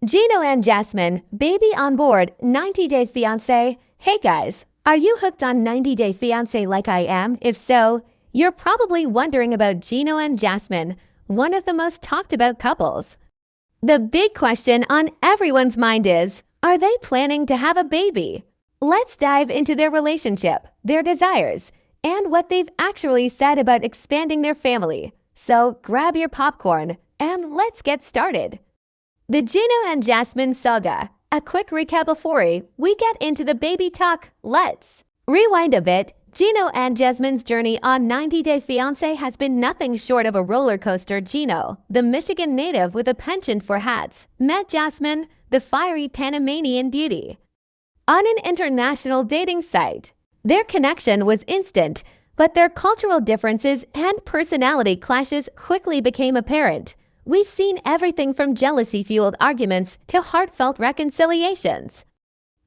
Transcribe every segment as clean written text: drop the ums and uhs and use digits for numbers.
Gino and Jasmine, baby on board, 90-Day Fiancé. Hey guys, are you hooked on 90-Day Fiancé like I am? If so, you're probably wondering about Gino and Jasmine, one of the most talked about couples. The big question on everyone's mind is, are they planning to have a baby? Let's dive into their relationship, their desires, and what they've actually said about expanding their family. So grab your popcorn and let's get started. The Gino and Jasmine saga. A quick recap before we get into the baby talk. Let's rewind a bit. Gino and Jasmine's journey on 90-Day Fiancé has been nothing short of a roller coaster. Gino, the Michigan native with a penchant for hats, met Jasmine, the fiery Panamanian beauty, on an international dating site. Their connection was instant, but their cultural differences and personality clashes quickly became apparent. We've seen everything from jealousy-fueled arguments to heartfelt reconciliations.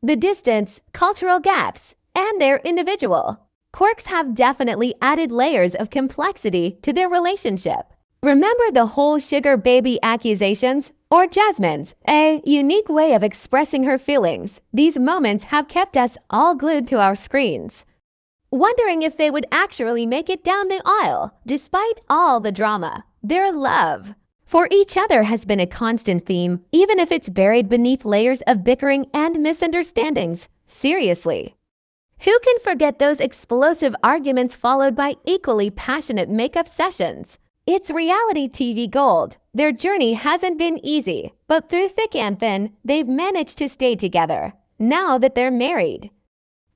The distance, cultural gaps, and their individual quirks have definitely added layers of complexity to their relationship. Remember the whole sugar baby accusations? Or Jasmine's, a unique way of expressing her feelings. These moments have kept us all glued to our screens, wondering if they would actually make it down the aisle. Despite all the drama, their love for each other has been a constant theme, even if it's buried beneath layers of bickering and misunderstandings. Seriously, who can forget those explosive arguments followed by equally passionate makeup sessions? It's reality TV gold. Their journey hasn't been easy, but through thick and thin, they've managed to stay together, now that they're married.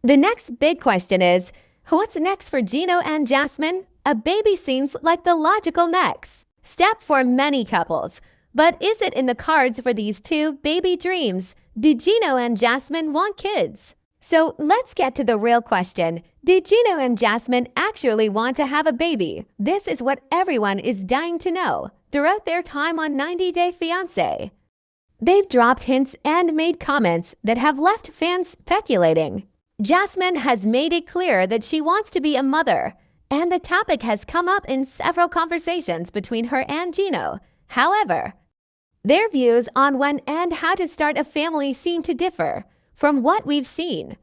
The next big question is, what's next for Gino and Jasmine? A baby seems like the logical next step for many couples, but is it in the cards for these two baby dreams? Do Gino and Jasmine want kids? So let's get to the real question. Do Gino and Jasmine actually want to have a baby? This is what everyone is dying to know. Throughout their time on 90-Day Fiancé, they've dropped hints and made comments that have left fans speculating. Jasmine has made it clear that she wants to be a mother, and the topic has come up in several conversations between her and Gino. However, their views on when and how to start a family seem to differ from what we've seen.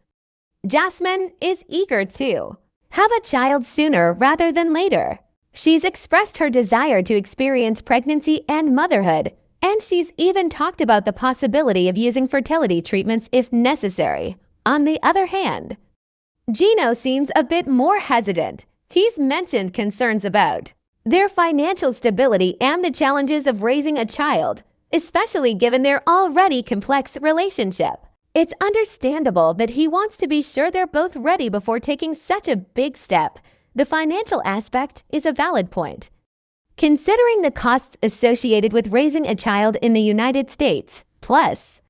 Jasmine is eager to have a child sooner rather than later. She's expressed her desire to experience pregnancy and motherhood, and she's even talked about the possibility of using fertility treatments if necessary. On the other hand, Gino seems a bit more hesitant. He's mentioned concerns about their financial stability and the challenges of raising a child, especially given their already complex relationship. It's understandable that he wants to be sure they're both ready before taking such a big step. The financial aspect is a valid point, considering the costs associated with raising a child in the United States. Plus,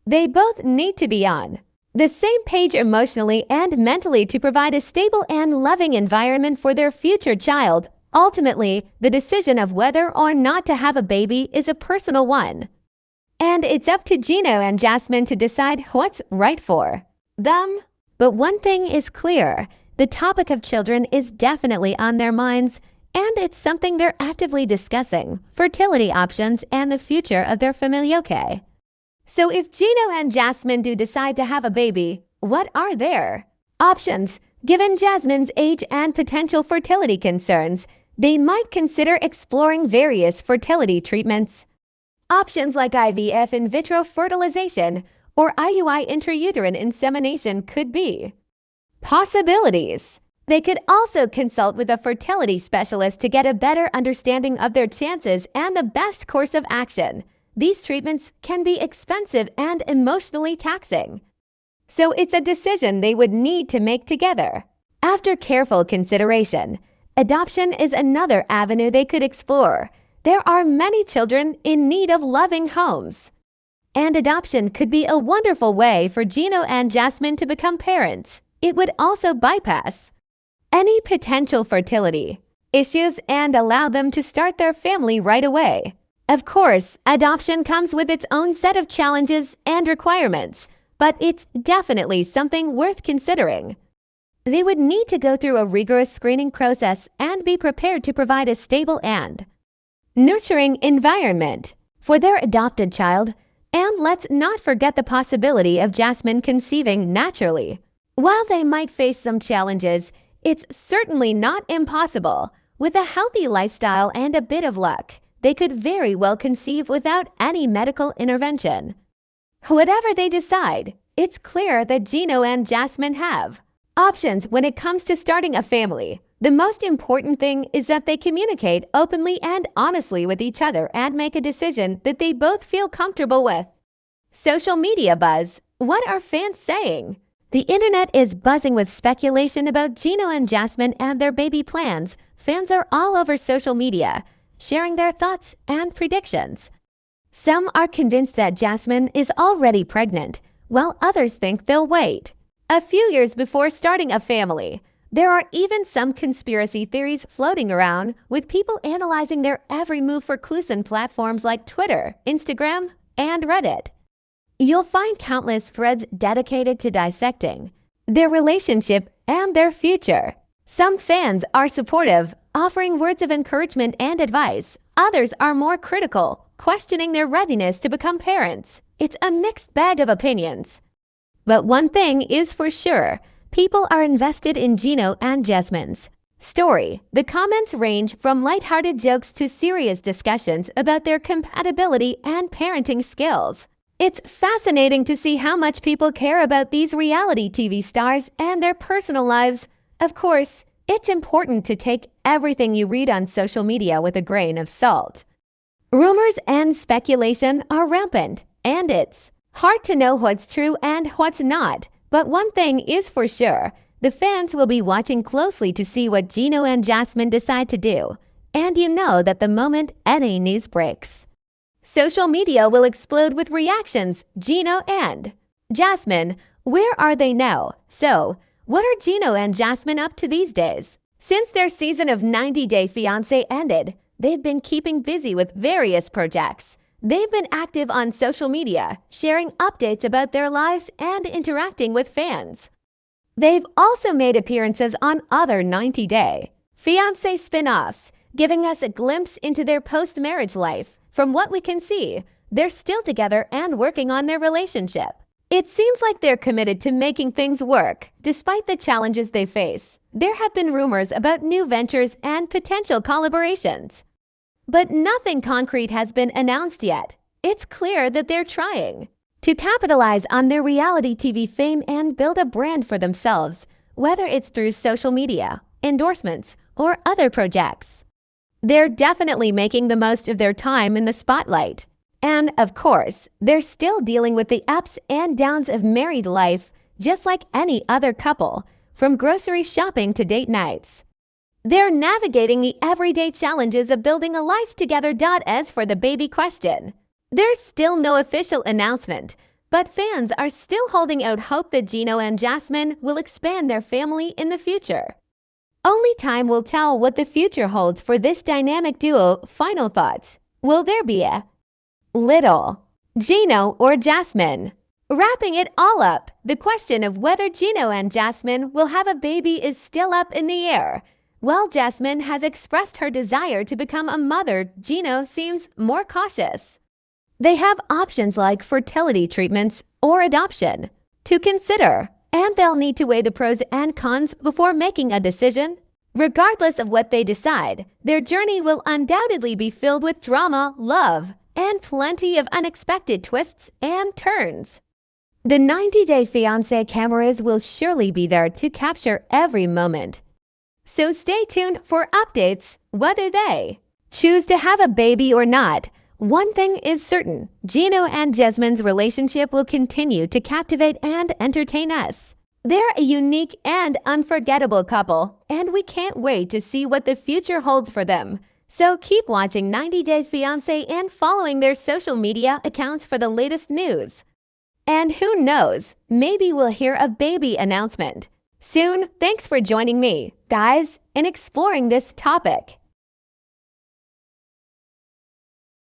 they both need to be on the same page emotionally and mentally to provide a stable and loving environment for their future child. Ultimately, the decision of whether or not to have a baby is a personal one, and it's up to Gino and Jasmine to decide what's right for them. But one thing is clear, the topic of children is definitely on their minds, and it's something they're actively discussing, fertility options and the future of their familyoke. So if Gino and Jasmine do decide to have a baby, what are their options? Given Jasmine's age and potential fertility concerns, they might consider exploring various fertility treatments. Options like IVF, in vitro fertilization, or IUI, intrauterine insemination, could be possibilities. They could also consult with a fertility specialist to get a better understanding of their chances and the best course of action. These treatments can be expensive and emotionally taxing, so it's a decision they would need to make together. After careful consideration, adoption is another avenue they could explore. There are many children in need of loving homes, and adoption could be a wonderful way for Gino and Jasmine to become parents. It would also bypass any potential fertility issues and allow them to start their family right away. Of course, adoption comes with its own set of challenges and requirements, but it's definitely something worth considering. They would need to go through a rigorous screening process and be prepared to provide a stable and nurturing environment for their adopted child. And let's not forget the possibility of Jasmine conceiving naturally. While they might face some challenges, it's certainly not impossible. With a healthy lifestyle and a bit of luck, they could very well conceive without any medical intervention. Whatever they decide, it's clear that Gino and Jasmine have options when it comes to starting a family. The most important thing is that they communicate openly and honestly with each other and make a decision that they both feel comfortable with. Social media buzz. What are fans saying? The internet is buzzing with speculation about Gino and Jasmine and their baby plans. Fans are all over social media, sharing their thoughts and predictions. Some are convinced that Jasmine is already pregnant, while others think they'll wait a few years before starting a family. There are even some conspiracy theories floating around, with people analyzing their every move for clues in platforms like Twitter, Instagram, and Reddit. You'll find countless threads dedicated to dissecting their relationship and their future. Some fans are supportive, offering words of encouragement and advice. Others are more critical, questioning their readiness to become parents. It's a mixed bag of opinions. But one thing is for sure, people are invested in Gino and Jasmine's story. The comments range from lighthearted jokes to serious discussions about their compatibility and parenting skills. It's fascinating to see how much people care about these reality TV stars and their personal lives. Of course, it's important to take everything you read on social media with a grain of salt. Rumors and speculation are rampant, and it's hard to know what's true and what's not. But one thing is for sure, the fans will be watching closely to see what Gino and Jasmine decide to do. And you know that the moment any news breaks, social media will explode with reactions. Gino and Jasmine, where are they now? So, what are Gino and Jasmine up to these days? Since their season of 90 Day Fiancé ended, they've been keeping busy with various projects. They've been active on social media, sharing updates about their lives and interacting with fans. They've also made appearances on other 90 Day Fiancé spin-offs, giving us a glimpse into their post-marriage life. From what we can see, they're still together and working on their relationship. It seems like they're committed to making things work, despite the challenges they face. There have been rumors about new ventures and potential collaborations, but nothing concrete has been announced yet. It's clear that they're trying to capitalize on their reality TV fame and build a brand for themselves, whether it's through social media, endorsements, or other projects. They're definitely making the most of their time in the spotlight. And, of course, they're still dealing with the ups and downs of married life, just like any other couple, from grocery shopping to date nights. They're navigating the everyday challenges of building a life together. As for the baby question, there's still no official announcement, but fans are still holding out hope that Gino and Jasmine will expand their family in the future. Only time will tell what the future holds for this dynamic duo. Final thoughts. Will there be a little Gino or Jasmine? Wrapping it all up, the question of whether Gino and Jasmine will have a baby is still up in the air. While Jasmine has expressed her desire to become a mother, Gino seems more cautious. They have options like fertility treatments or adoption to consider, and they'll need to weigh the pros and cons before making a decision. Regardless of what they decide, their journey will undoubtedly be filled with drama, love, and plenty of unexpected twists and turns. The 90 Day Fiancé cameras will surely be there to capture every moment. So stay tuned for updates. Whether they choose to have a baby or not, one thing is certain: Gino and Jasmine's relationship will continue to captivate and entertain us. They're a unique and unforgettable couple, and we can't wait to see what the future holds for them. So keep watching 90 Day Fiancé and following their social media accounts for the latest news. And who knows, maybe we'll hear a baby announcement soon. Thanks for joining me, guys, in exploring this topic.